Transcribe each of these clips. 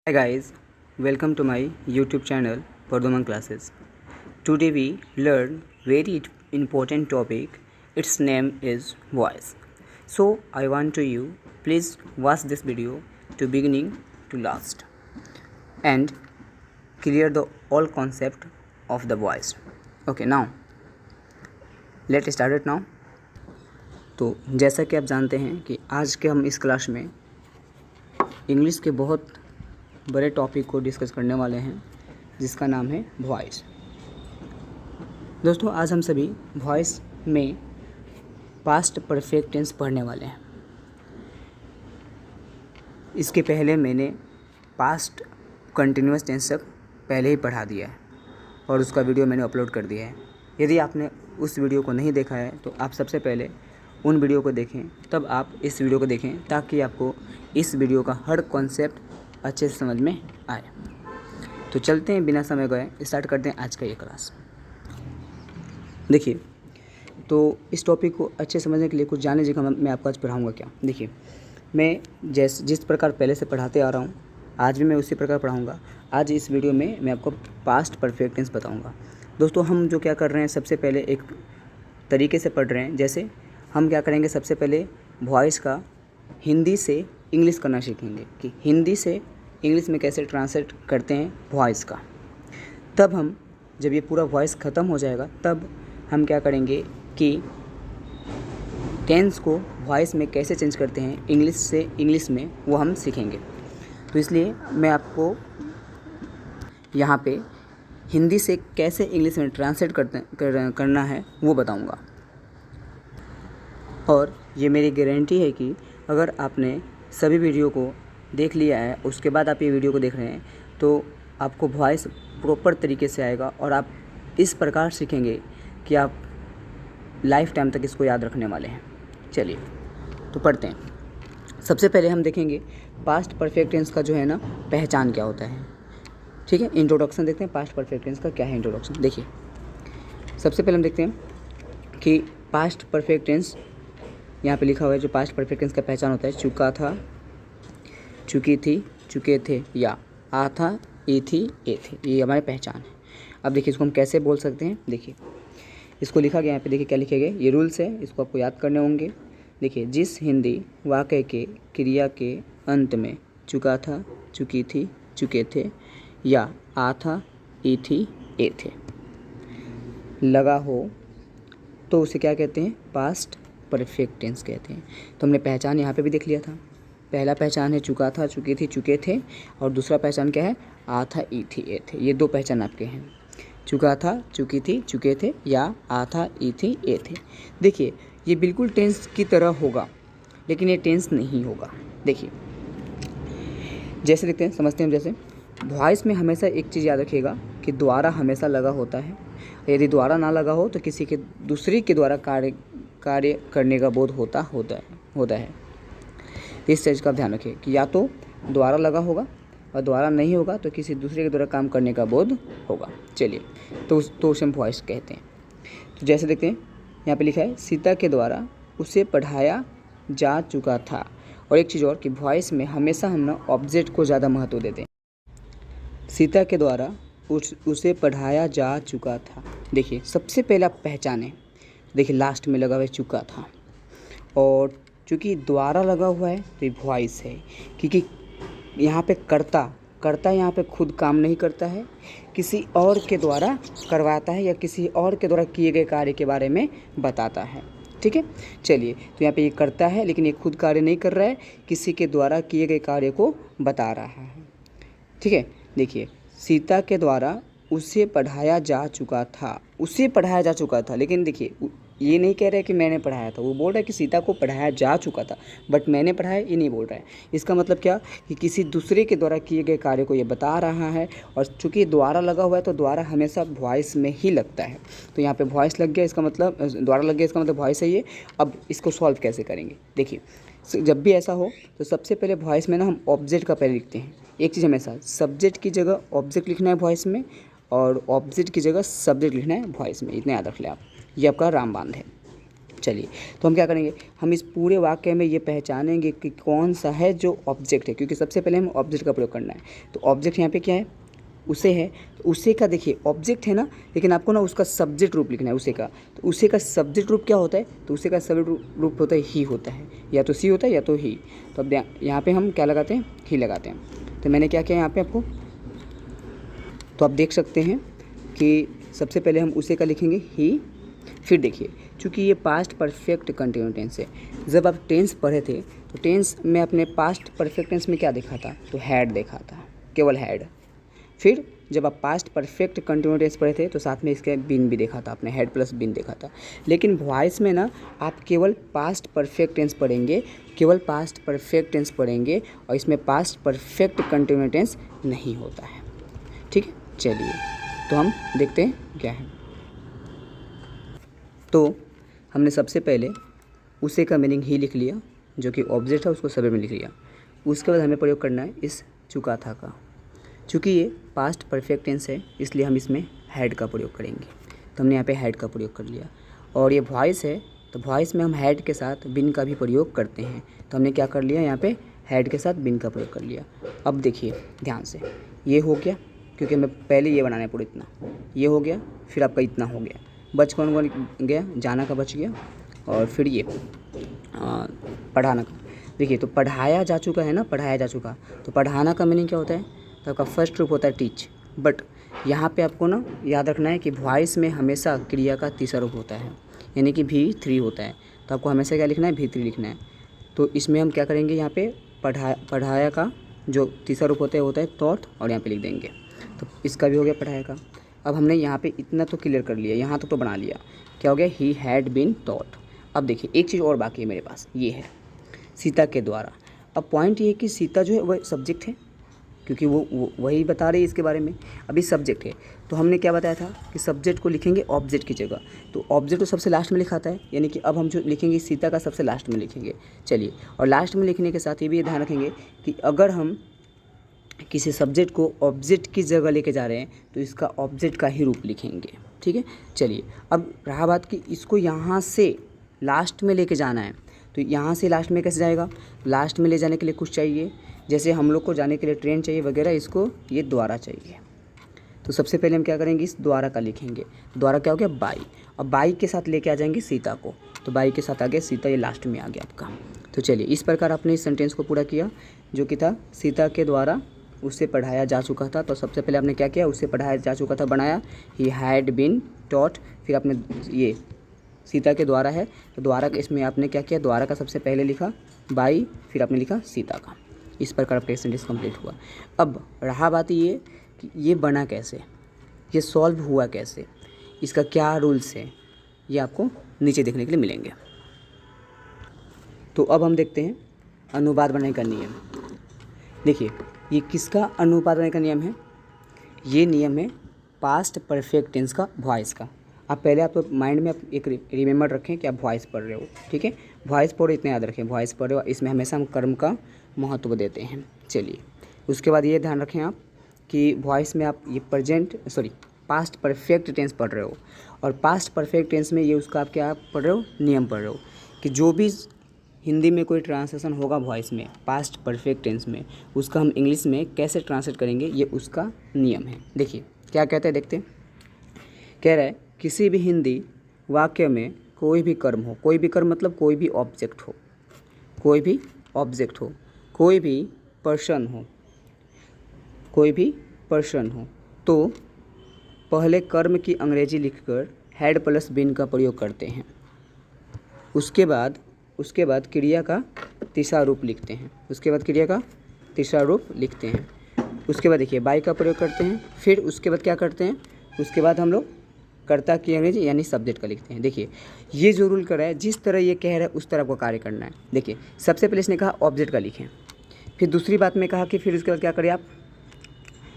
Hi guys, welcome to my YouTube channel Pardoman Classes. Today we learn very important topic. Its name is voice. So I want to you please watch this video to beginning to last and clear the all concept of the voice. Okay, now let's start it now. तो जैसा कि आप जानते हैं कि आज के हम इस क्लास में इंग्लिश के बहुत बड़े टॉपिक को डिस्कस करने वाले हैं जिसका नाम है वॉइस। दोस्तों आज हम सभी वॉइस में पास्ट परफेक्ट टेंस पढ़ने वाले हैं। इसके पहले मैंने पास्ट कंटिन्यूअस टेंस तक पहले ही पढ़ा दिया है और उसका वीडियो मैंने अपलोड कर दिया है। यदि आपने उस वीडियो को नहीं देखा है तो आप सबसे पहले उन वीडियो को देखें, तब आप इस वीडियो को देखें ताकि आपको इस वीडियो का हर कॉन्सेप्ट अच्छे से समझ में आए। तो चलते हैं बिना समय गए, स्टार्ट करते हैं आज का ये क्लास। देखिए, तो इस टॉपिक को अच्छे समझने के लिए कुछ जानने जगह मैं आपको आज पढ़ाऊँगा क्या। देखिए, मैं जिस प्रकार पहले से पढ़ाते आ रहा हूँ आज भी मैं उसी प्रकार पढ़ाऊँगा। आज इस वीडियो में मैं आपको पास्ट परफेक्ट टेंस बताऊँगा। दोस्तों हम जो क्या कर रहे हैं, सबसे पहले एक तरीके से पढ़ रहे हैं। जैसे हम क्या करेंगे, सबसे पहले वॉइस का हिंदी से इंग्लिश करना सीखेंगे कि हिंदी से इंग्लिश में कैसे ट्रांसलेट करते हैं वॉइस का। तब हम जब ये पूरा वॉइस ख़त्म हो जाएगा तब हम क्या करेंगे कि टेंस को वॉइस में कैसे चेंज करते हैं इंग्लिश से इंग्लिश में, वो हम सीखेंगे। तो इसलिए मैं आपको यहाँ पे हिंदी से कैसे इंग्लिश में ट्रांसलेट करना है वो बताऊँगा। और ये मेरी गारंटी है कि अगर आपने सभी वीडियो को देख लिया है, उसके बाद आप ये वीडियो को देख रहे हैं, तो आपको वॉइस प्रॉपर तरीके से आएगा और आप इस प्रकार सीखेंगे कि आप लाइफ टाइम तक इसको याद रखने वाले हैं। चलिए तो पढ़ते हैं। सबसे पहले हम देखेंगे पास्ट परफेक्ट टेंस का जो है ना पहचान क्या होता है। ठीक है, इंट्रोडक्शन देखते हैं पास्ट परफेक्ट टेंस का क्या है इंट्रोडक्शन। देखिए, सबसे पहले हम देखते हैं कि पास्ट परफेक्ट टेंस यहाँ पे लिखा हुआ है। जो पास्ट परफेक्ट टेंस का पहचान होता है, चुका था, चुकी थी, चुके थे, या आ था, ई थी, ए थे, ये हमारी पहचान है। अब देखिए इसको हम कैसे बोल सकते हैं। देखिए इसको लिखा गया यहाँ पे, देखिए क्या लिखे गए, ये रूल्स है, इसको आपको याद करने होंगे। देखिए, जिस हिंदी वाक्य के क्रिया के अंत में चुका था, चुकी थी, चुके थे, या आ था, ई थी, ए थे लगा हो तो उसे क्या कहते हैं, पास्ट परफेक्ट टेंस कहते हैं। तो हमने पहचान यहाँ पे भी देख लिया था। पहला पहचान है चुका था, चुकी थी, चुके थे, और दूसरा पहचान क्या है, आ था, ई थी, ए थे। ये दो पहचान आपके हैं, चुका था, चुकी थी, चुके थे, या आ था, ई थी, ए थे। देखिए ये बिल्कुल टेंस की तरह होगा लेकिन ये टेंस नहीं होगा। देखिए जैसे देखते हैं, समझते हैं। जैसे वॉइस में हमेशा एक चीज़ याद रखिएगा कि द्वारा हमेशा लगा होता है। यदि द्वारा ना लगा हो तो किसी के दूसरे के द्वारा कार्य करने का बोध होता है। इस चीज़ का ध्यान रखिए कि या तो द्वारा लगा होगा और द्वारा नहीं होगा तो किसी दूसरे के द्वारा काम करने का बोध होगा। चलिए तो उसे हम वॉइस कहते हैं। तो जैसे देखते हैं यहाँ पे लिखा है, सीता के द्वारा उसे पढ़ाया जा चुका था। और एक चीज़ और कि वॉइस में हमेशा हम ना ऑब्जेक्ट को ज़्यादा महत्व देते हैं। सीता के द्वारा उसे पढ़ाया जा चुका था। देखिए सबसे पहला पहचान है। देखिए लास्ट में लगा हुआ है चुका था, और चूँकि द्वारा लगा हुआ है तो ये वॉइस है, क्योंकि यहाँ पे करता यहाँ पे खुद काम नहीं करता है, किसी और के द्वारा करवाता है या किसी और के द्वारा किए गए कार्य के बारे में बताता है। ठीक है, चलिए तो यहाँ पे ये करता है लेकिन ये खुद कार्य नहीं कर रहा है, किसी के द्वारा किए गए कार्य को बता रहा है। ठीक है, देखिए सीता के द्वारा उसे पढ़ाया जा चुका था, उसे पढ़ाया जा चुका था। लेकिन देखिए ये नहीं कह रहा है कि मैंने पढ़ाया था, वो बोल रहा है कि सीता को पढ़ाया जा चुका था, बट मैंने पढ़ाया ये नहीं बोल रहा है। इसका मतलब क्या कि किसी दूसरे के द्वारा किए गए कार्य को ये बता रहा है। और चूँकि द्वारा लगा हुआ है तो द्वारा हमेशा वॉइस में ही लगता है। तो यहाँ पे वॉइस लग गया, इसका मतलब द्वारा लग गया, इसका मतलब वॉइस है ये। अब इसको सॉल्व कैसे करेंगे, देखिए जब भी ऐसा हो तो सबसे पहले वॉइस में ना हम ऑब्जेक्ट का पहले लिखते हैं। एक चीज़ हमेशा सब्जेक्ट की जगह ऑब्जेक्ट लिखना है वॉइस में, और ऑब्जेक्ट की जगह सब्जेक्ट लिखना है वॉइस में। इतना याद रख लें आप, ये आपका रामबाण है। चलिए, तो हम क्या करेंगे, हम इस पूरे वाक्य में ये पहचानेंगे कि कौन सा है जो ऑब्जेक्ट है, क्योंकि सबसे पहले हमें ऑब्जेक्ट का प्रयोग करना है। तो ऑब्जेक्ट यहाँ पे क्या है, उसे है। तो उसे का देखिए ऑब्जेक्ट है ना, लेकिन आपको ना उसका सब्जेक्ट रूप लिखना है उसे का। तो उसे का सब्जेक्ट रूप क्या होता है, तो उसे का सब्जेक्ट रूप होता है ही होता है, या तो सी होता है या तो ही। तो अब यहाँ पे हम क्या लगाते हैं, ही लगाते हैं। तो मैंने क्या किया यहाँ पे आपको, तो आप देख सकते हैं कि सबसे पहले हम उसे का लिखेंगे ही। फिर देखिए, चूँकि ये पास्ट परफेक्ट कंटिन्यूस टेंस है, जब आप टेंस पढ़े थे तो टेंस में अपने पास्ट परफेक्ट टेंस में क्या देखा था, तो हैड देखा था, केवल हैड। फिर जब आप पास्ट परफेक्ट कंटिन्यूस टेंस पढ़े थे तो साथ में इसके बिन भी देखा था, आपने हैड प्लस बिन देखा था। लेकिन वॉइस में ना आप केवल पास्ट परफेक्ट टेंस पढ़ेंगे, केवल पास्ट परफेक्ट टेंस पढ़ेंगे, और इसमें पास्ट परफेक्ट कंटिन्यूस टेंस नहीं होता है। ठीक है, चलिए तो हम देखते हैं क्या है। तो हमने सबसे पहले उसे का मीनिंग ही लिख लिया, जो कि ऑब्जेक्ट है, उसको सब्जेक्ट में लिख लिया। उसके बाद हमें प्रयोग करना है इस चुका था का। चूँकि ये पास्ट परफेक्ट टेंस है इसलिए हम इसमें हैड का प्रयोग करेंगे। तो हमने यहाँ पे हैड का प्रयोग कर लिया। और ये वॉइस है, तो वॉइस में हम हैड के साथ बिन का भी प्रयोग करते हैं। तो हमने क्या कर लिया, यहाँ पे हैड के साथ बिन का प्रयोग कर लिया। अब देखिए ध्यान से, ये हो गया, क्योंकि हमें पहले ये बनाना है पूरा, इतना ये हो गया, फिर आपका इतना हो गया, बच कौन गया, जाना का बच गया, और फिर ये पढ़ाना का। देखिए, तो पढ़ाया जा चुका है ना, पढ़ाया जा चुका। तो पढ़ाना का मीनिंग क्या होता है, तो आपका फर्स्ट रूप होता है टीच। बट यहाँ पे आपको ना याद रखना है कि वॉइस में हमेशा क्रिया का तीसरा रूप होता है, यानी कि V3 होता है। तो आपको हमेशा क्या लिखना है, V3 लिखना है। तो इसमें हम क्या करेंगे, यहाँ पे पढ़ाया का जो तीसरा रूप होता है थॉट, और यहाँ पे लिख देंगे। तो इसका भी हो गया पढ़ाया का। अब हमने यहाँ पे इतना तो क्लियर कर लिया, यहाँ तक तो बना लिया। क्या हो गया, ही हैड बीन टॉट। अब देखिए एक चीज़ और बाकी है मेरे पास, ये है सीता के द्वारा। अब पॉइंट ये है कि सीता जो है वह सब्जेक्ट है, क्योंकि वो वही बता रही है इसके बारे में। अभी सब्जेक्ट है, तो हमने क्या बताया था कि सब्जेक्ट को लिखेंगे ऑब्जेक्ट की जगह। तो ऑब्जेक्ट तो सबसे लास्ट में लिखा था, यानी कि अब हम जो लिखेंगे सीता का सबसे लास्ट में लिखेंगे। चलिए, और लास्ट में लिखने के साथ ये भी ध्यान रखेंगे कि अगर हम किसी सब्जेक्ट को ऑब्जेक्ट की जगह लेके जा रहे हैं तो इसका ऑब्जेक्ट का ही रूप लिखेंगे। ठीक है, चलिए अब रहा बात कि इसको यहाँ से लास्ट में लेके जाना है। तो यहाँ से लास्ट में कैसे जाएगा, लास्ट में ले जाने के लिए कुछ चाहिए, जैसे हम लोग को जाने के लिए ट्रेन चाहिए वगैरह, इसको ये द्वारा चाहिए। तो सबसे पहले हम क्या करेंगे, इस द्वारा का लिखेंगे। द्वारा क्या हो गया, बाई। अब बाई के साथ लेके आ जाएंगे सीता को, तो बाई के साथ आ गया सीता, ये लास्ट में आ गया आपका। तो चलिए इस प्रकार आपने इस सेंटेंस को पूरा किया, जो कि था सीता के द्वारा उसे पढ़ाया जा चुका था। तो सबसे पहले आपने क्या किया, उसे पढ़ाया जा चुका था बनाया, ही हैड बीन टॉट। फिर आपने ये सीता के द्वारा है, तो द्वारा का इसमें आपने क्या किया, द्वारा का सबसे पहले लिखा बाई, फिर आपने लिखा सीता का। इस प्रकार आपका सेंटेंस कंप्लीट हुआ। अब रहा बात ये कि ये बना कैसे, ये सॉल्व हुआ कैसे, इसका क्या रूल्स है, ये आपको नीचे देखने के लिए मिलेंगे। तो अब हम देखते हैं अनुवाद बनाने का नियम। देखिए ये किसका अनुवाद बनाने का नियम है, ये नियम है पास्ट परफेक्ट टेंस का, वॉइस का। आप पहले आप तो माइंड में एक रिमेंबर रखें कि आप वॉइस पढ़ रहे हो। ठीक है, वॉइस पढ़ो, इतना याद रखें, वॉइस पढ़ रहे हो, इसमें हमेशा हम कर्म का महत्व देते हैं। चलिए उसके बाद ये ध्यान रखें आप कि वॉइस में आप ये पास्ट परफेक्ट टेंस पढ़ रहे हो, और पास्ट परफेक्ट टेंस में ये उसका आप क्या पढ़ रहे हो, नियम पढ़ रहे हो कि जो भी हिंदी में कोई ट्रांसलेशन होगा वॉइस में पास्ट परफेक्ट टेंस में, उसका हम इंग्लिश में कैसे ट्रांसलेट करेंगे, ये उसका नियम है। देखिए क्या कहते हैं, देखते हैं। कह रहा है किसी भी हिंदी वाक्य में कोई भी कर्म हो, कोई भी कर्म मतलब कोई भी ऑब्जेक्ट हो, कोई भी ऑब्जेक्ट हो, कोई भी पर्सन हो, कोई भी पर्सन हो, तो पहले कर्म की अंग्रेजी लिखकर हैड प्लस बीन का प्रयोग करते हैं। उसके बाद क्रिया का तीसरा रूप लिखते हैं, उसके बाद क्रिया का तीसरा रूप लिखते हैं। उसके बाद देखिए बाई का प्रयोग करते हैं। फिर उसके बाद क्या करते हैं, उसके बाद हम लोग कर्ता की अंग्रेजी यानी सब्जेक्ट का लिखते हैं। देखिए ये जो रूल कर रहा है, जिस तरह ये कह रहा है उस तरह को कार्य करना है। देखिए सबसे पहले इसने कहा ऑब्जेक्ट का लिखें, फिर दूसरी बात में कहा कि फिर उसके बाद क्या करें, आप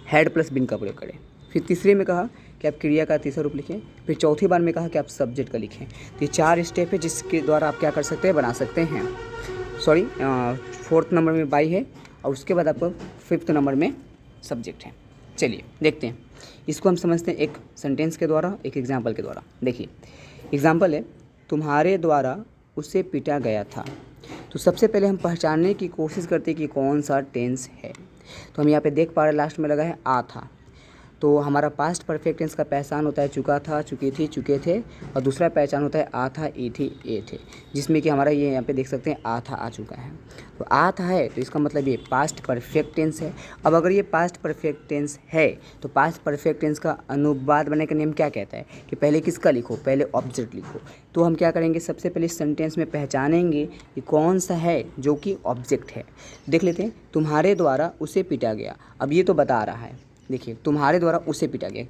हैड प्लस बिन का प्रयोग करें। फिर तीसरे में कहा कि आप क्रिया का तीसरा रूप लिखें। फिर चौथी बार में कहा कि आप सब्जेक्ट का लिखें। तो ये 4 स्टेप है जिसके द्वारा आप क्या कर सकते हैं, बना सकते हैं। फोर्थ नंबर में बाई है, और उसके बाद आपको 5th नंबर में सब्जेक्ट है। चलिए देखते हैं, इसको हम समझते हैं एक सेंटेंस के द्वारा, एक एग्जाम्पल के द्वारा। देखिए एग्जाम्पल है, तुम्हारे द्वारा उसे पीटा गया था। तो सबसे पहले हम पहचानने की कोशिश करते हैं कि कौन सा टेंस है। तो हम यहाँ पे देख पा रहे हैं लास्ट में लगा है आ था। तो हमारा पास्ट परफेक्ट टेंस का पहचान होता है चुका था, चुकी थी, चुके थे, और दूसरा पहचान होता है आ था, ई थी, ए थे, जिसमें कि हमारा ये यहाँ पे देख सकते हैं आ था आ चुका है। तो आ था है तो इसका मतलब ये पास्ट परफेक्ट टेंस है। अब अगर ये पास्ट परफेक्ट टेंस है तो पास्ट परफेक्ट टेंस का अनुवाद बनाने का नियम क्या कहता है कि पहले किसका लिखो, पहले ऑब्जेक्ट लिखो। तो हम क्या करेंगे, सबसे पहले सेंटेंस में पहचानेंगे कि कौन सा है जो कि ऑब्जेक्ट है। देख लेते हैं, तुम्हारे द्वारा उसे पीटा गया। अब ये तो बता रहा है, देखिए तुम्हारे द्वारा उसे पीटा गया,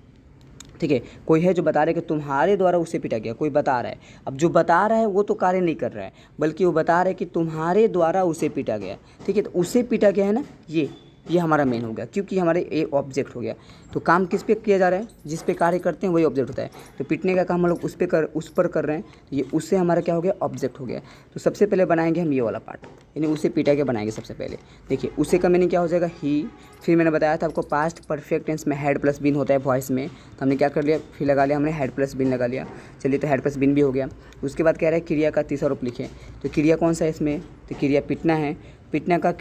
ठीक है। कोई है जो बता रहा है कि तुम्हारे द्वारा उसे पीटा गया, कोई बता रहा है। अब जो बता रहा है वो तो कार्य नहीं कर रहा है, बल्कि वो बता रहा है कि तुम्हारे द्वारा उसे पीटा गया, ठीक है। तो उसे पीटा गया है ना, ये हमारा मेन हो गया, क्योंकि हमारे ए ऑब्जेक्ट हो गया। तो काम किस पे किया जा रहा है, जिस पे कार्य करते हैं वही ऑब्जेक्ट होता है। तो पीटने का काम हम लोग उस पर कर रहे हैं, तो ये उससे हमारा क्या हो गया, ऑब्जेक्ट हो गया। तो सबसे पहले बनाएंगे हम ये वाला पार्ट, यानी उसे पीटा के बनाएंगे सबसे पहले। देखिए उसे का मीनिंग क्या हो जाएगा, ही। फिर मैंने बताया था आपको पास्ट परफेक्ट टेंस में हेड प्लस बिन होता है वॉइस में, तो हमने क्या कर लिया, फिर लगा लिया हमने हेड प्लस बिन लगा लिया। चलिए तो हेड प्लस बिन भी हो गया। उसके बाद कह रहा है क्रिया का तीसरा रूप लिखें। तो क्रिया कौन सा है इसमें, तो क्रिया पीटना है। पीटना का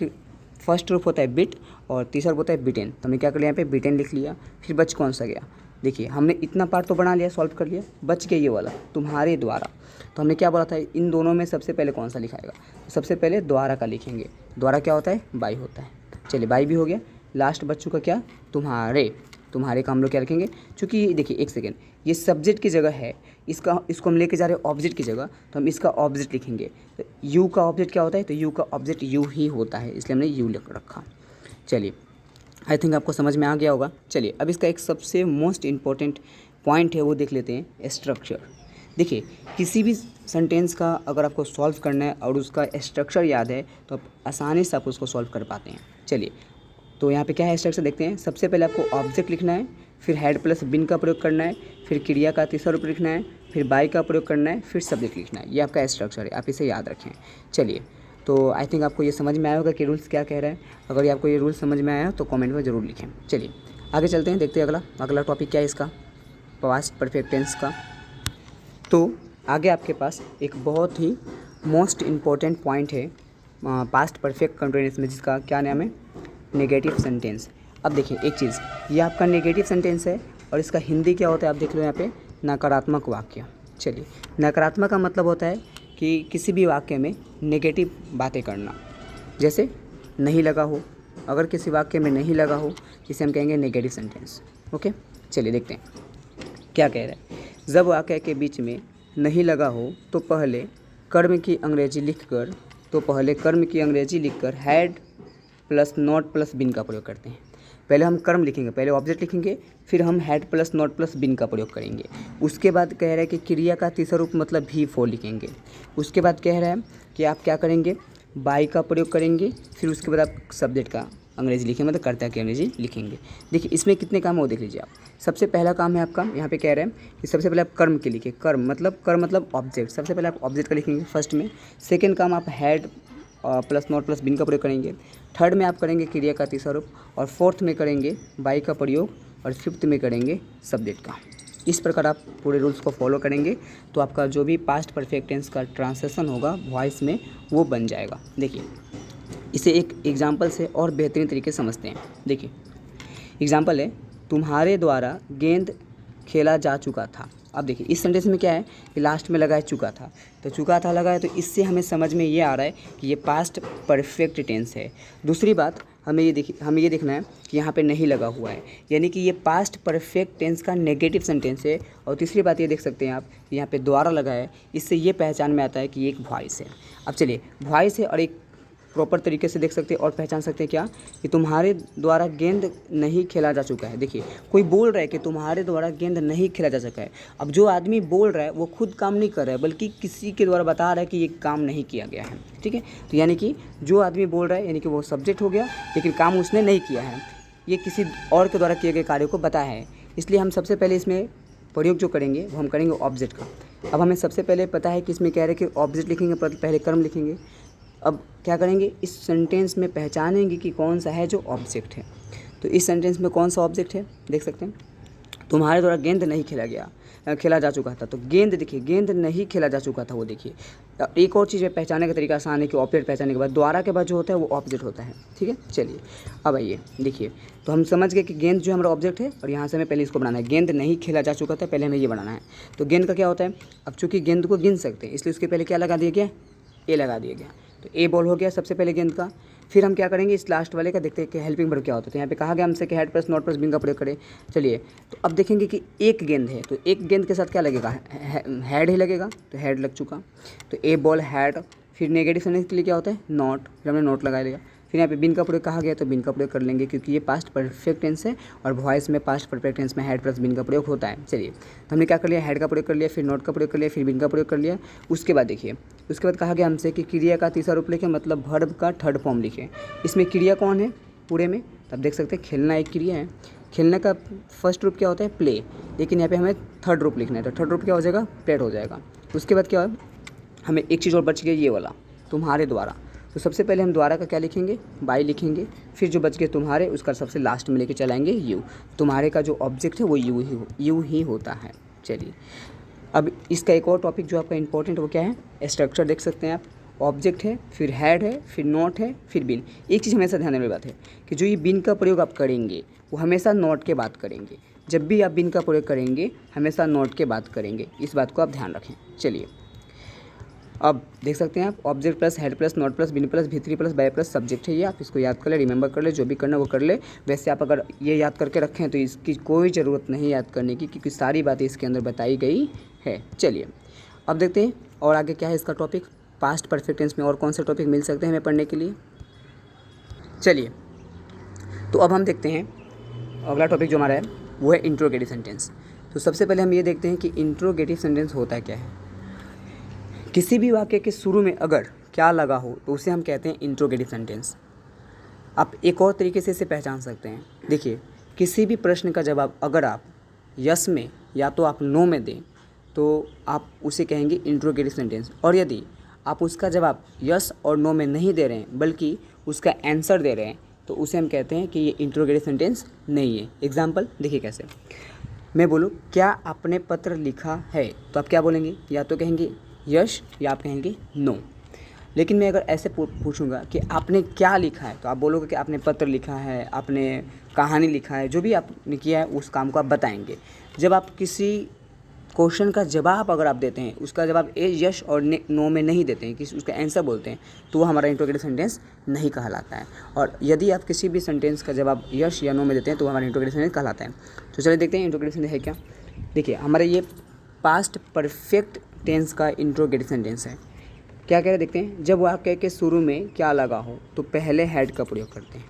फर्स्ट रूप होता है बिट और तीसरा रूप होता है बिटेन। तो हमने क्या कर लिया, यहाँ पे बिटेन लिख लिया। फिर बच कौन सा गया, देखिए हमने इतना पार्ट तो बना लिया, सॉल्व कर लिया, बच गया ये वाला तुम्हारे द्वारा। तो हमने क्या बोला था, इन दोनों में सबसे पहले कौन सा लिखाएगा, तो सबसे पहले द्वारा का लिखेंगे। द्वारा क्या होता है, बाई होता है। चलिए बाई भी हो गया। लास्ट बच्चों का क्या, तुम्हारे का हम लोग क्या रखेंगे, चूँकि देखिए एक सेकेंड, ये सब्जेक्ट की जगह है, इसको हम लेके जा रहे हैं ऑब्जेक्ट की जगह, तो हम इसका ऑब्जेक्ट लिखेंगे। तो यू का ऑब्जेक्ट क्या होता है, तो यू का ऑब्जेक्ट यू ही होता है, इसलिए हमने यू लिख रखा। चलिए आई थिंक आपको समझ में आ गया होगा। चलिए अब इसका एक सबसे मोस्ट इम्पॉर्टेंट पॉइंट है वो देख लेते हैं, स्ट्रक्चर। देखिए किसी भी सेंटेंस का अगर आपको सॉल्व करना है और उसका स्ट्रक्चर याद है तो आप आसानी से आप उसको सॉल्व कर पाते हैं। चलिए तो यहाँ पे क्या है स्ट्रक्चर देखते हैं। सबसे पहले आपको ऑब्जेक्ट लिखना है, फिर हेड प्लस बिन का प्रयोग करना है, फिर क्रिया का तीसरा रूप लिखना है, फिर बाई का प्रयोग करना है, फिर सब्जेक्ट लिखना है। ये आपका स्ट्रक्चर है, आप इसे याद रखें। चलिए तो आई थिंक आपको ये समझ में आया होगा कि रूल्स क्या कह रहे हैं। अगर आपको ये रूल्स समझ में आया तो कमेंट में ज़रूर लिखें। चलिए आगे चलते हैं, देखते हैं अगला टॉपिक क्या है इसका, पास्ट परफेक्ट टेंस का। तो आगे आपके पास एक बहुत ही मोस्ट इम्पॉर्टेंट पॉइंट है पास्ट परफेक्ट कंटिन्यूअस में, जिसका क्या नाम है, नेगेटिव सेंटेंस। अब देखिए एक चीज़, ये आपका नेगेटिव सेंटेंस है और इसका हिंदी क्या होता है आप देख लो यहाँ पे, नकारात्मक वाक्य। चलिए नकारात्मक का मतलब होता है कि किसी भी वाक्य में नेगेटिव बातें करना, जैसे नहीं लगा हो, अगर किसी वाक्य में नहीं लगा हो इसे हम कहेंगे नेगेटिव सेंटेंस। ओके चलिए देखते हैं क्या कह रहा है। जब वाक्य के बीच में नहीं लगा हो तो पहले कर्म की अंग्रेजी लिखकर हैड प्लस नॉट प्लस बिन का प्रयोग करते हैं। पहले हम कर्म लिखेंगे, पहले ऑब्जेक्ट लिखेंगे, फिर हम हैड प्लस नॉट प्लस बिन का प्रयोग करेंगे। उसके बाद कह रहा है कि क्रिया का तीसरा रूप मतलब भी फोर लिखेंगे। उसके बाद कह रहा है कि आप क्या करेंगे, बाई का प्रयोग करेंगे, फिर उसके बाद आप सब्जेक्ट का अंग्रेजी लिखेंगे, मतलब कर्ता की अंग्रेजी लिखेंगे। देखिए इसमें कितने काम है वो देख लीजिए आप। सबसे पहला काम है आपका, यहाँ पे कह रहे हैं कि सबसे पहले आप कर्म के लिखिए। कर्म मतलब ऑब्जेक्ट, सबसे पहले आप ऑब्जेक्ट का लिखेंगे फर्स्ट में। सेकेंड काम आप हैड प्लस नॉट प्लस बिन का प्रयोग करेंगे। थर्ड में आप करेंगे क्रिया का तीसरा रूप, और फोर्थ में करेंगे बाई का प्रयोग, और फिफ्थ में करेंगे सब्जेक्ट का। इस प्रकार आप पूरे रूल्स को फॉलो करेंगे तो आपका जो भी पास्ट परफेक्ट टेंस का ट्रांसलेशन होगा वॉइस में वो बन जाएगा। देखिए इसे एक एग्जाम्पल से और बेहतरीन तरीके से समझते हैं। देखिए एग्जाम्पल है, तुम्हारे द्वारा गेंद खेला जा चुका था। अब देखिए इस सेंटेंस में क्या है कि लास्ट में लगा है चुका था, तो चुका था लगा है, तो इससे हमें समझ में ये आ रहा है कि ये पास्ट परफेक्ट टेंस है। दूसरी बात हमें ये देखना है कि यहाँ पे नहीं लगा हुआ है, यानी कि ये पास्ट परफेक्ट टेंस का नेगेटिव सेंटेंस है। और तीसरी बात ये देख सकते हैं आप, यहाँ पे द्वारा लगा है, इससे ये पहचान में आता है कि ये एक वॉइस है। अब चलिए वॉइस है और एक प्रॉपर तरीके से देख सकते हैं और पहचान सकते हैं क्या, कि तुम्हारे द्वारा गेंद नहीं खेला जा चुका है। देखिए कोई बोल रहा है कि तुम्हारे द्वारा गेंद नहीं खेला जा सका है। अब जो आदमी बोल रहा है वो खुद काम नहीं कर रहा है, बल्कि किसी के द्वारा बता रहा है कि ये काम नहीं किया गया है। ठीक है, तो यानी कि जो आदमी बोल रहा है यानी कि वो सब्जेक्ट हो गया, लेकिन काम उसने नहीं किया है, ये किसी और के द्वारा किए गए कार्य को बताया है। इसलिए हम सबसे पहले इसमें प्रयोग जो करेंगे वो हम करेंगे ऑब्जेक्ट का। अब हमें सबसे पहले पता है कि इसमें कह रहे हैं कि ऑब्जेक्ट लिखेंगे, पहले कर्म लिखेंगे। अब क्या करेंगे, इस सेंटेंस में पहचानेंगे कि कौन सा है जो ऑब्जेक्ट है। तो इस सेंटेंस में कौन सा ऑब्जेक्ट है देख सकते हैं, तुम्हारे द्वारा गेंद नहीं खेला जा चुका था। तो गेंद देखिए, गेंद नहीं खेला जा चुका था वो देखिए। एक और चीज़ पहचानने का तरीका आसान है कि ऑब्जेक्ट पहचानने के बाद द्वारा के बाद जो होता है वो ऑब्जेक्ट होता है। ठीक है, चलिए अब आइए देखिए, तो हम समझ गए कि गेंद जो हमारा ऑब्जेक्ट है और यहाँ से हमें पहले इसको बनाना है। गेंद नहीं खेला जा चुका था, पहले हमें ये बनाना है। तो गेंद का क्या होता है, अब चूँकि गेंद को गिन सकते हैं इसलिए उसके पहले क्या लगा दिया गया, ए लगा दिया गया। तो ए बॉल हो गया सबसे पहले गेंद का। फिर हम क्या करेंगे, इस लास्ट वाले का देखते हैं कि हेल्पिंग वर्ब क्या होता है। तो यहाँ पे कहा गया हमसे कि हेड प्लस नॉट प्लस बिन का प्रयोग करें। चलिए, तो अब देखेंगे कि एक गेंद है, तो एक गेंद के साथ क्या लगेगा, हेड ही लगेगा। तो हेड लग चुका। तो ए बॉल हैड, फिर नेगेटिव सेंटेंस के लिए क्या होता है, नॉट, फिर हमने नॉट लगा दिया। फिर यहाँ पे बिन का प्रयोग कहा गया तो बिन का प्रयोग कर लेंगे क्योंकि ये पास्ट परफेक्ट टेंस है और वॉइस में पास्ट परफेक्ट टेंस में हेड प्लस बिन का प्रयोग होता है। चलिए, तो हमने क्या कर लिया, हेड का प्रयोग कर लिया, फिर नॉट का प्रयोग कर लिया, फिर बिन का प्रयोग कर लिया। उसके बाद देखिए, उसके बाद कहा गया हमसे कि क्रिया का तीसरा रूप लिखें, मतलब वर्ब का थर्ड फॉर्म लिखें। इसमें क्रिया कौन है पूरे में, तब देख सकते हैं खेलना एक क्रिया है। खेलने का फर्स्ट रूप क्या होता है, प्ले, लेकिन यहाँ पे हमें थर्ड रूप लिखना है। तो थर्ड रूप क्या हो जाएगा, प्लेड हो जाएगा। उसके बाद क्या है, हमें एक चीज़ और बच गई, ये वाला तुम्हारे द्वारा। तो सबसे पहले हम द्वारा का क्या लिखेंगे, बाई लिखेंगे। फिर जो बच गए तुम्हारे, उसका सबसे लास्ट में लेके चलाएंगे यू। तुम्हारे का जो ऑब्जेक्ट है वो यू ही होता है। चलिए, अब इसका एक और टॉपिक जो आपका इंपॉर्टेंट वो क्या है, स्ट्रक्चर देख सकते हैं आप। ऑब्जेक्ट है, फिर हेड है, फिर नॉट है, फिर बिन। एक चीज़ हमेशा ध्यान देने वाली बात है कि जो ये बिन का प्रयोग आप करेंगे वो हमेशा नॉट के बाद करेंगे। जब भी आप बिन का प्रयोग करेंगे हमेशा नॉट के बाद करेंगे, इस बात को आप ध्यान रखें। चलिए, अब देख सकते हैं आप, object plus had plus not plus been plus V3 plus by plus subject है। ये आप इसको याद कर ले, रिमेंबर कर ले, जो भी करना वो कर ले। वैसे आप अगर ये याद करके रखें तो इसकी कोई ज़रूरत नहीं याद करने की, क्योंकि सारी बातें इसके अंदर बताई गई है। चलिए, अब देखते हैं और आगे क्या है इसका टॉपिक। पास्ट परफेक्ट टेंस में और कौन से टॉपिक मिल सकते हैं हमें पढ़ने के लिए। चलिए, तो अब हम देखते हैं अगला टॉपिक जो हमारा है वो है इंट्रोगेटिव सेंटेंस। तो सबसे पहले हम ये देखते हैं कि इंट्रोगेटिव सेंटेंस होता क्या है। किसी भी वाक्य के शुरू में अगर क्या लगा हो तो उसे हम कहते हैं इंट्रोगेटिव सेंटेंस। आप एक और तरीके से इसे पहचान सकते हैं। देखिए, किसी भी प्रश्न का जवाब अगर आप यस में या तो आप नो में दें तो आप उसे कहेंगे इंट्रोगेटिव सेंटेंस। और यदि आप उसका जवाब यस और नो में नहीं दे रहे हैं बल्कि उसका आंसर दे रहे हैं तो उसे हम कहते हैं कि ये इंट्रोगेटिव सेंटेंस नहीं है। एग्जाम्पल देखिए कैसे, मैं बोलूँ क्या आपने पत्र लिखा है, तो आप क्या बोलेंगे, या तो कहेंगे यस या आप कहेंगे नो। लेकिन मैं अगर ऐसे पूछूंगा कि आपने क्या लिखा है, तो आप बोलोगे कि आपने पत्र लिखा है, आपने कहानी लिखा है, जो भी आपने किया है उस काम को आप बताएंगे। जब आप किसी क्वेश्चन का जवाब अगर आप देते हैं, उसका जवाब यस और नो में नहीं देते हैं, किसी उसका आंसर बोलते हैं, तो वो हमारा इंट्रोगेटिव सेंटेंस नहीं कहलाता है। और यदि आप किसी भी सेंटेंस का जवाब यस या नो में देते हैं तो वो हमारा इंट्रोगेटिव सेंटेंस कहलाता है। तो चलिए देखते हैं इंट्रोगेटिव सेंटेंस है क्या। देखिए, हमारे ये पास्ट परफेक्ट टेंस का इंट्रोगेटिव सेंटेंस है। क्या कह रहे देखते हैं, जब वाक्य के शुरू में क्या लगा हो तो पहले हेड का प्रयोग करते हैं,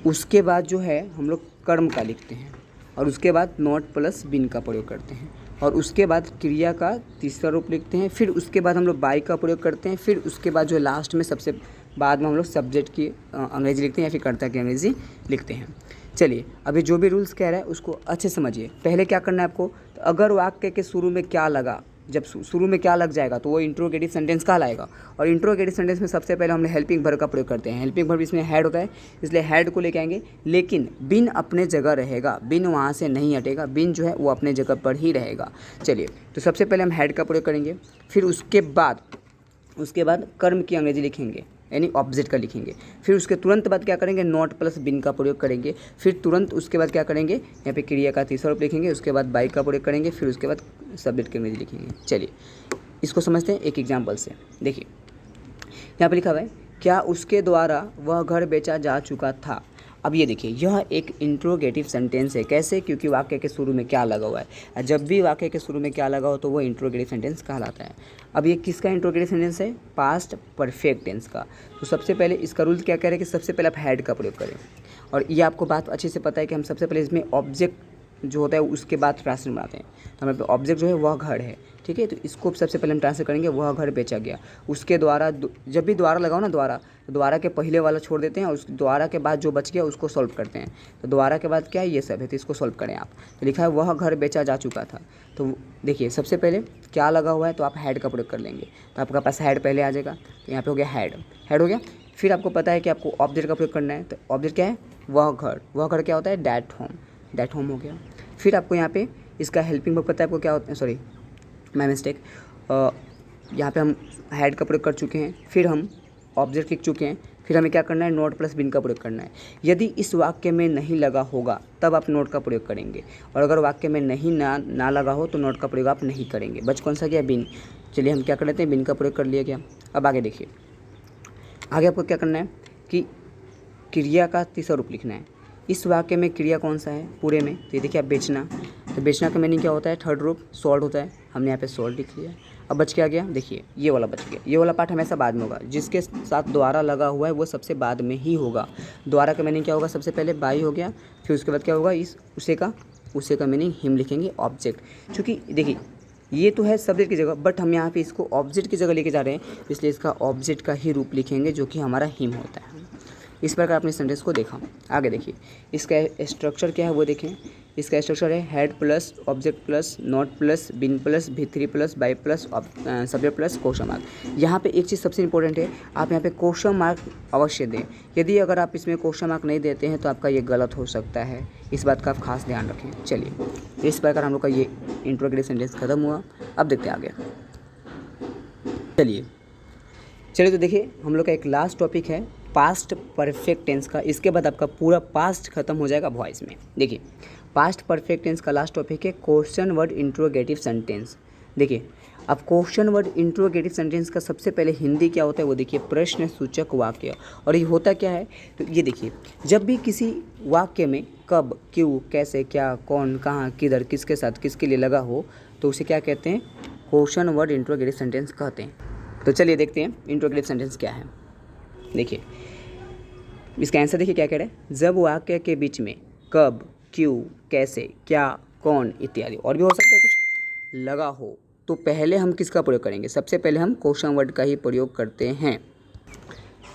उसके बाद जो है हम लोग कर्म का लिखते हैं, और उसके बाद नॉट प्लस बिन का प्रयोग करते हैं, और उसके बाद क्रिया का तीसरा रूप लिखते हैं, फिर उसके बाद हम लोग बाई का प्रयोग करते हैं, फिर उसके बाद जो लास्ट में सबसे बाद में हम लोग सब्जेक्ट की अंग्रेजी लिखते हैं या फिर कर्ता की अंग्रेजी लिखते हैं। चलिए, अभी जो भी रूल्स कह रहा है उसको अच्छे समझिए। पहले क्या करना है आपको, तो अगर वाक्य के शुरू में क्या लगा, जब शुरू में क्या लग जाएगा तो वो इंट्रोगेटिव सेंटेंस कहलाएगा। और इंट्रोगेटिव सेंटेंस में सबसे पहले हमने हेल्पिंग वर्ब का प्रयोग करते हैं। हेल्पिंग वर्ब इसमें हेड होता है, इसलिए हेड को लेके आएंगे, लेकिन बिन अपने जगह रहेगा, बिन वहाँ से नहीं हटेगा, बिन जो है वो अपने जगह पर ही रहेगा। चलिए, तो सबसे पहले हम हेड का प्रयोग करेंगे, फिर उसके बाद कर्म की अंग्रेजी लिखेंगे यानी ऑब्जेक्ट का लिखेंगे, फिर उसके तुरंत बाद क्या करेंगे, नॉट प्लस बिन का प्रयोग करेंगे, फिर तुरंत उसके बाद क्या करेंगे, यहाँ पे क्रिया का तीसरा रूप लिखेंगे, उसके बाद बाई का प्रयोग करेंगे, फिर उसके बाद सब्जेक्ट की अंग्रेजी लिखेंगे। चलिए, इसको समझते हैं एक एग्जाम्पल से। देखिए, यहाँ पे लिखा हुआ है क्या उसके द्वारा वह घर बेचा जा चुका था। अब ये देखिए, यह एक इंट्रोगेटिव सेंटेंस है। कैसे, क्योंकि वाक्य के शुरू में क्या लगा हुआ है। जब भी वाक्य के शुरू में क्या लगा हो तो वो इंट्रोगेटिव सेंटेंस कहलाता है। अब ये किसका इंट्रोगेटिव सेंटेंस है, पास्ट परफेक्ट टेंस का। तो सबसे पहले इसका रूल क्या कह रहे हैं कि सबसे पहले आप हेड का प्रयोग करें, और ये आपको बात अच्छे से पता है कि हम सबसे पहले इसमें ऑब्जेक्ट जो होता है उसके बाद ट्रांसलेट बनाते हैं। तो हमारे ऑब्जेक्ट जो है वह घर है, ठीक है। तो इसको सबसे पहले हम ट्रांसलेट करेंगे, वह घर बेचा गया। उसके द्वारा, जब भी द्वारा लगाओ ना, द्वारा के पहले वाला छोड़ देते हैं और उस द्वारा के बाद जो बच गया उसको सॉल्व करते हैं। तो द्वारा के बाद क्या है, ये सब है, तो इसको सॉल्व करें आप। तो लिखा है वह घर बेचा जा चुका था। तो देखिए, सबसे पहले क्या लगा हुआ है तो आप हेड का प्रयोग कर लेंगे, तो आपका पास हेड पहले आ जाएगा। तो यहाँ पे हो गया हेड हो गया। फिर आपको पता है कि आपको ऑब्जेक्ट का प्रयोग करना है, तो ऑब्जेक्ट क्या है, वह घर क्या होता है, डैट होम हो गया। फिर आपको यहाँ पे इसका हेल्पिंग वर्ब पता है आपको क्या होता है, सॉरी माय मिस्टेक, यहाँ पे हम हैड का प्रयोग कर चुके हैं, फिर हम ऑब्जेक्ट लिख चुके हैं, फिर हमें क्या करना है, नॉट प्लस बिन का प्रयोग करना है। यदि इस वाक्य में नहीं लगा होगा तब आप नॉट का प्रयोग करेंगे, और अगर वाक्य में नहीं ना लगा हो तो नॉट का प्रयोग आप नहीं करेंगे। बच कौन सा गया, बिन। चलिए हम क्या कर लेते हैं, बिन का प्रयोग कर लिया गया। अब आगे देखिए, आगे आपको क्या करना है कि क्रिया का तीसरा रूप लिखना है। इस वाक्य में क्रिया कौन सा है पूरे में, तो ये देखिए आप बेचना, तो बेचना का मीनिंग क्या होता है, थर्ड रूप सोल्ड होता है, हमने यहाँ पे सोल्ड लिख लिया। अब बच क्या गया, देखिए ये वाला बच गया। ये वाला पार्ट हमेशा बाद में होगा, जिसके साथ द्वारा लगा हुआ है वो सबसे बाद में ही होगा। द्वारा का मीनिंग क्या होगा, सबसे पहले बाई हो गया, फिर उसके बाद क्या होगा, इस उसे का मीनिंग हिम लिखेंगे, ऑब्जेक्ट। क्योंकि देखिए ये तो है सब्जेक्ट की जगह, बट हम यहाँ पे इसको ऑब्जेक्ट की जगह लेके जा रहे हैं, इसलिए इसका ऑब्जेक्ट का ही रूप लिखेंगे जो कि हमारा हिम होता है। इस प्रकार अपने सेंटेंस को देखा। आगे देखिए इसका स्ट्रक्चर क्या है वो देखें। इसका स्ट्रक्चर है had plus object plus not plus been plus भी3 plus by plus subject plus question mark. यहाँ पे एक चीज़ सबसे इंपॉर्टेंट है, आप यहाँ पे क्वेश्चन मार्क अवश्य दें। यदि अगर आप इसमें क्वेश्चन मार्क नहीं देते हैं तो आपका ये गलत हो सकता है, इस बात का आप खास ध्यान रखें। चलिए इस प्रकार हम लोग का ये इंट्रोगेटिव सेंटेंस खत्म हुआ। अब देखते हैं आगे। चलिए तो देखिए हम लोग का एक लास्ट टॉपिक है पास्ट परफेक्ट टेंस का। इसके बाद आपका पूरा पास्ट खत्म हो जाएगा वॉइस में। देखिए पास्ट परफेक्ट टेंस का लास्ट टॉपिक है क्वेश्चन वर्ड इंट्रोगेटिव सेंटेंस। देखिए अब क्वेश्चन वर्ड इंट्रोगेटिव सेंटेंस का सबसे पहले हिंदी क्या होता है वो देखिए, प्रश्न सूचक वाक्य। और ये होता क्या है, तो ये देखिए जब भी किसी वाक्य में कब, क्यों, कैसे, क्या, कौन, कहाँ, किधर, किसके साथ, किसके लिए लगा हो तो उसे क्या कहते हैं, क्वेश्चन वर्ड इंट्रोगेटिव सेंटेंस कहते हैं। तो चलिए देखते हैं इंट्रोगेटिव सेंटेंस क्या है। देखिए इसका आंसर देखिए क्या कह रहा है, जब वाक्य के बीच में कब, क्यों, कैसे, क्या, कौन इत्यादि और भी हो सकता है कुछ लगा हो तो पहले हम किसका प्रयोग करेंगे, सबसे पहले हम क्वेश्चन वर्ड का ही प्रयोग करते हैं।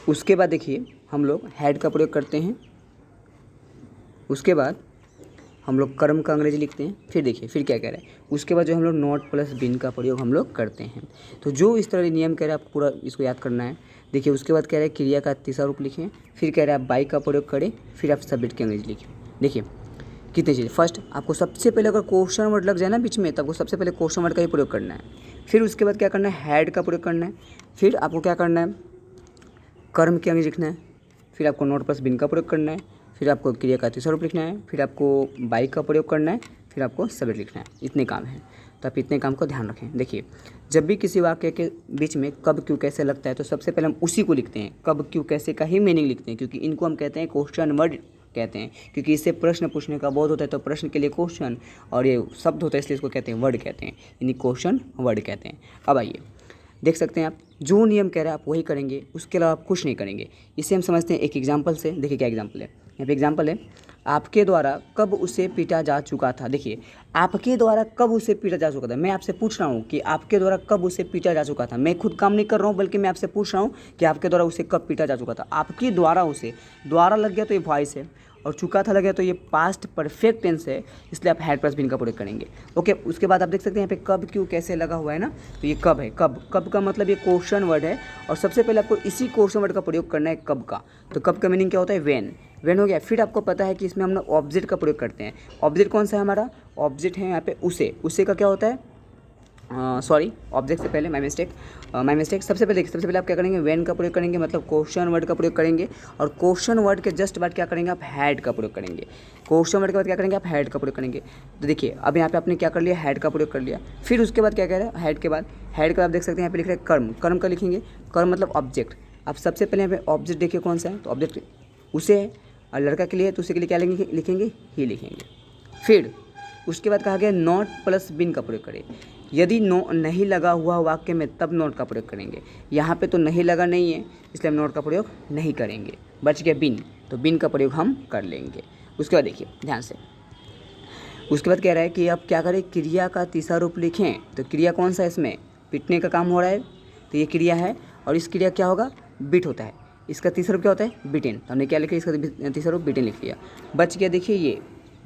उसके बाद देखिए हम लोग हैड का प्रयोग करते हैं, उसके बाद हम लोग कर्म का अंग्रेजी लिखते हैं। फिर देखिए फिर क्या कह रहा है, उसके बाद जो हम लोग नॉट प्लस बिन का प्रयोग हम लोग करते हैं। तो जो इस तरह नियम कह रहा है आपको पूरा इसको याद करना है। देखिए उसके बाद कह रहा है क्रिया का तीसरा रूप लिखें, फिर कह रहा है आप बाई का प्रयोग करें, फिर आप सब्जेक्ट की अंग्रेजी लिखें। देखिए कितनी चीज़, फर्स्ट आपको सबसे पहले अगर क्वेश्चन वर्ड लग जाए ना बीच में तो आपको सबसे पहले क्वेश्चन वर्ड का ही प्रयोग करना है। फिर उसके बाद क्या करना है, हैड का प्रयोग करना है। फिर आपको क्या करना है, कर्म की अंग्रेजी लिखना है। फिर आपको नॉट प्लस बिन का प्रयोग करना है। फिर आपको क्रिया का तीसरा रूप लिखना है। फिर आपको बाई का प्रयोग करना है। फिर आपको सब्जेक्ट लिखना है। इतने काम हैं, तो आप इतने काम को ध्यान रखें। देखिए जब भी किसी वाक्य के बीच में कब, क्यों, कैसे लगता है तो सबसे पहले हम उसी को लिखते हैं, कब, क्यों, कैसे का ही मीनिंग लिखते हैं, क्योंकि इनको हम कहते हैं क्वेश्चन वर्ड कहते हैं, क्योंकि इससे प्रश्न पूछने का बोध होता है। तो प्रश्न के लिए क्वेश्चन और ये शब्द होता है इसलिए इसको कहते हैं वर्ड कहते हैं, यानी क्वेश्चन वर्ड कहते हैं। अब आइए देख सकते हैं आप जो नियम कह रहे हैं आप वही करेंगे, उसके अलावा आप कुछ नहीं करेंगे। इसे हम समझते हैं एक एग्जाम्पल से। देखिए क्या एग्जाम्पल है, यहाँ पे एग्जाम्पल है, आपके द्वारा कब उसे पीटा जा चुका था। देखिए आपके द्वारा कब उसे पीटा जा चुका था, मैं आपसे पूछ रहा हूँ कि आपके द्वारा कब उसे पीटा जा चुका था। मैं खुद काम नहीं कर रहा हूँ बल्कि मैं आपसे पूछ रहा हूँ कि आपके द्वारा उसे कब पीटा जा चुका था। आपके द्वारा उसे, द्वारा लग गया तो ये वॉइस है, और चुका था लग गया तो ये पास्ट परफेक्ट टेंस है, इसलिए आप हैड प्लस बिन का प्रयोग करेंगे। ओके उसके बाद आप देख सकते हैं यहाँ पे कब, क्यों, कैसे लगा हुआ है ना, तो ये कब है। कब, कब का मतलब ये क्वेश्चन वर्ड है और सबसे पहले आपको इसी क्वेश्चन वर्ड का प्रयोग करना है कब का। तो कब का मीनिंग क्या होता है, वेन हो गया। फिर आपको पता है कि इसमें हम लोग ऑब्जेक्ट का प्रयोग करते हैं। ऑब्जेक्ट कौन सा है हमारा, ऑब्जेक्ट है यहाँ पे उसे का क्या होता है, सॉरी ऑब्जेक्ट से पहले माय मिस्टेक। सबसे पहले आप क्या करेंगे, वेन का प्रयोग करेंगे, मतलब क्वेश्चन वर्ड का प्रयोग करेंगे। और क्वेश्चन वर्ड के जस्ट बाद क्या करेंगे, आप हैड का प्रयोग करेंगे। क्वेश्चन वर्ड के बाद क्या करेंगे, आप हैड का प्रयोग करेंगे। तो देखिए अब यहाँ पे आपने क्या कर लिया, हैड का प्रयोग कर लिया। फिर उसके बाद क्या कह रहा है, हैड के बाद आप देख सकते हैं यहाँ पे लिख रहे हैं कर्म। कर्म का लिखेंगे, कर्म मतलब ऑब्जेक्ट। आप सबसे पहले यहाँ पे ऑब्जेक्ट देखिए कौन सा है, तो ऑब्जेक्ट उसे है, और लड़का के लिए तो उसी के लिए क्या लिखेंगे, ही लिखेंगे। फिर उसके बाद कहा गया नॉट प्लस बिन का प्रयोग करें। यदि नहीं लगा हुआ वाक्य में तब नॉट का प्रयोग करेंगे। यहाँ पे तो नहीं लगा नहीं है इसलिए हम नॉट का प्रयोग नहीं करेंगे। बच गया बिन, तो बिन का प्रयोग हम कर लेंगे। उसके बाद देखिए ध्यान से, उसके बाद कह रहा है कि अब क्या करें, क्रिया का तीसरा रूप लिखें। तो क्रिया कौन सा है, इसमें पिटने का काम हो रहा है तो ये क्रिया है, और इस क्रिया क्या होगा, बिट होता है। इसका तीसरा रूप क्या होता है, बिटेन। तो हमने क्या लिखा, इसका तीसरा रूप बिटेन लिख लिया। बच गया देखिए ये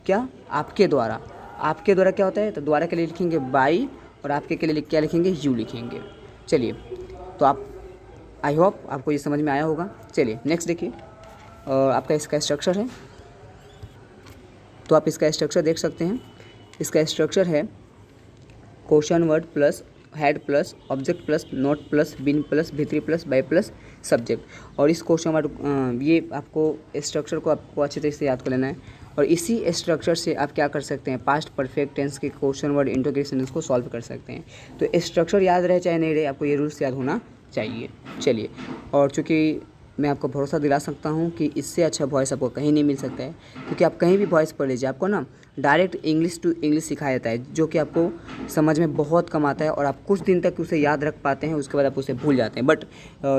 क्या, आपके द्वारा। आपके द्वारा क्या होता है, तो द्वारा के लिए लिखेंगे बाई, और आपके के लिए क्या लिखेंगे, यू लिखेंगे। चलिए तो आप, आई होप आपको ये समझ में आया होगा। चलिए नेक्स्ट देखिए, और आपका इसका स्ट्रक्चर है, तो आप इसका स्ट्रक्चर देख सकते हैं। इसका स्ट्रक्चर है question word plus had plus object plus not plus been plus भित्री प्लस बाय प्लस सब्जेक्ट। और इस क्वेश्चन वर्ड ये आपको स्ट्रक्चर को आपको अच्छे तरीके से याद कर लेना है। और इसी स्ट्रक्चर से आप क्या कर सकते हैं, पास्ट परफेक्ट टेंस के क्वेश्चन वर्ड इंट्रोगेशन को सॉल्व कर सकते हैं। तो स्ट्रक्चर याद रहे चाहे नहीं रहे, आपको ये रूल्स याद होना चाहिए। चलिए, और चूँकि मैं आपको भरोसा दिला सकता हूँ कि इससे अच्छा वॉइस आपको कहीं नहीं मिल सकता है, क्योंकि आप कहीं भी वॉइस पढ़ लीजिए, आपको ना डायरेक्ट इंग्लिश टू इंग्लिश सिखाया जाता है, जो कि आपको समझ में बहुत कम आता है और आप कुछ दिन तक उसे याद रख पाते हैं, उसके बाद आप उसे भूल जाते हैं। बट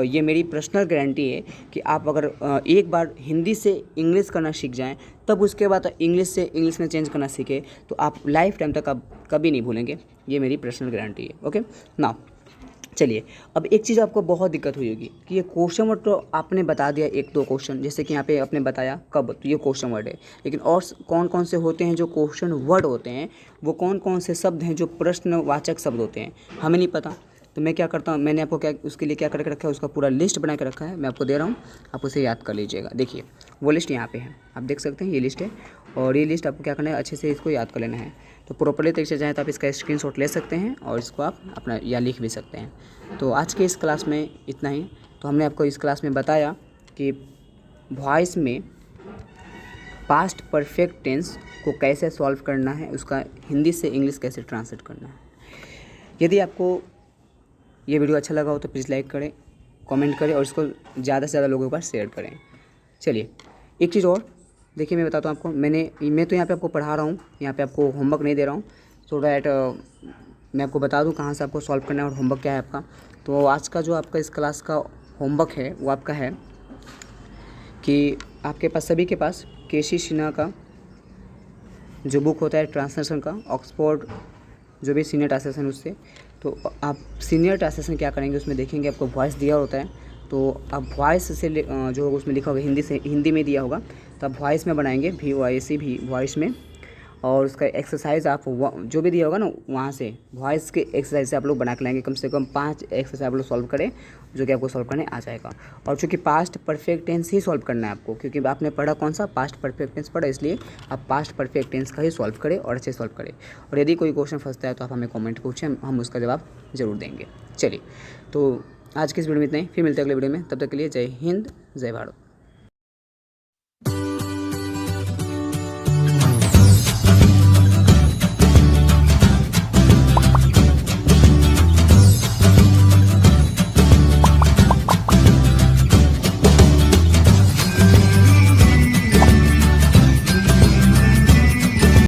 ये मेरी पर्सनल गारंटी है कि आप अगर एक बार हिंदी से इंग्लिश करना सीख जाएँ, तब उसके बाद इंग्लिश से इंग्लिश में चेंज करना सीखे, तो आप लाइफ टाइम तक आप कभी नहीं भूलेंगे। ये मेरी पर्सनल गारंटी है। ओके ना, चलिए अब एक चीज़ आपको बहुत दिक्कत हुई होगी कि ये क्वेश्चन वर्ड तो आपने बता दिया एक दो क्वेश्चन, जैसे कि यहाँ पे आपने बताया कब, तो ये क्वेश्चन वर्ड है, लेकिन और कौन कौन से होते हैं जो क्वेश्चन वर्ड होते हैं, वो कौन कौन से शब्द हैं जो प्रश्नवाचक शब्द होते हैं, हमें नहीं पता। तो मैं क्या करता हूँ, मैंने आपको क्या उसके लिए क्या करके रखा है, उसका पूरा लिस्ट बना के रखा है, मैं आपको दे रहा हूँ, आप उसे याद कर लीजिएगा। देखिए वो लिस्ट यहाँ पे है, आप देख सकते हैं ये लिस्ट है, और ये लिस्ट आपको क्या करना है, अच्छे से इसको याद कर लेना है। तो प्रॉपर्ली तरीके से चाहें तो आप इसका स्क्रीनशॉट ले सकते हैं और इसको आप अपना या लिख भी सकते हैं। तो आज के इस क्लास में इतना ही। तो हमने आपको इस क्लास में बताया कि वॉइस में पास्ट परफेक्ट टेंस को कैसे सॉल्व करना है, उसका हिंदी से इंग्लिश कैसे ट्रांसलेट करना है। यदि आपको ये वीडियो अच्छा लगा हो तो प्लीज़ लाइक करें, कमेंट करें और इसको ज़्यादा से ज़्यादा लोगों के पास शेयर करें। चलिए एक चीज़ और देखिए, मैं बताता हूँ आपको, मैं तो यहाँ पे आपको पढ़ा रहा हूँ, यहाँ पे आपको होमवर्क नहीं दे रहा हूँ, सो डैट मैं आपको बता दूँ कहाँ से आपको सॉल्व करना है और होमवर्क क्या है आपका। तो आज का जो आपका इस क्लास का होमवर्क है वो आपका है कि आपके पास सभी के पास केसी सिन्हा का जो बुक होता है ट्रांसलेशन का, ऑक्सफोर्ड जो भी सीनियर ट्रांसलेशन उससे, तो आप सीनियर ट्रांसलेशन क्या करेंगे उसमें देखेंगे आपको वॉइस दिया होता है, तो आप वॉइस से जो उसमें लिखा होगा हिंदी में दिया होगा, तो आप वॉइस में बनाएंगे, भी वॉइस में, और उसका एक्सरसाइज आप जो भी दिया होगा ना वहाँ से वॉइस के एक्सरसाइज से आप लोग बना के लाएंगे। कम से कम 5 एक्सरसाइज आप लोग सॉल्व करें, जो कि आपको सॉल्व करने आ जाएगा। और चूँकि पास्ट परफेक्ट टेंस ही सॉल्व करना है आपको, क्योंकि आपने पढ़ा कौन सा, पास्ट परफेक्ट टेंस पढ़ा, इसलिए आप पास्ट परफेक्ट टेंस का ही सॉल्व करें और अच्छे सॉल्व करें। और यदि कोई क्वेश्चन फंसता है तो आप हमें कॉमेंट पूछें, हम उसका जवाब ज़रूर देंगे। चलिए, तो आज की इस वीडियो में इतना ही, फिर मिलते हैं अगले वीडियो में, तब तक के लिए जय हिंद जय भारत।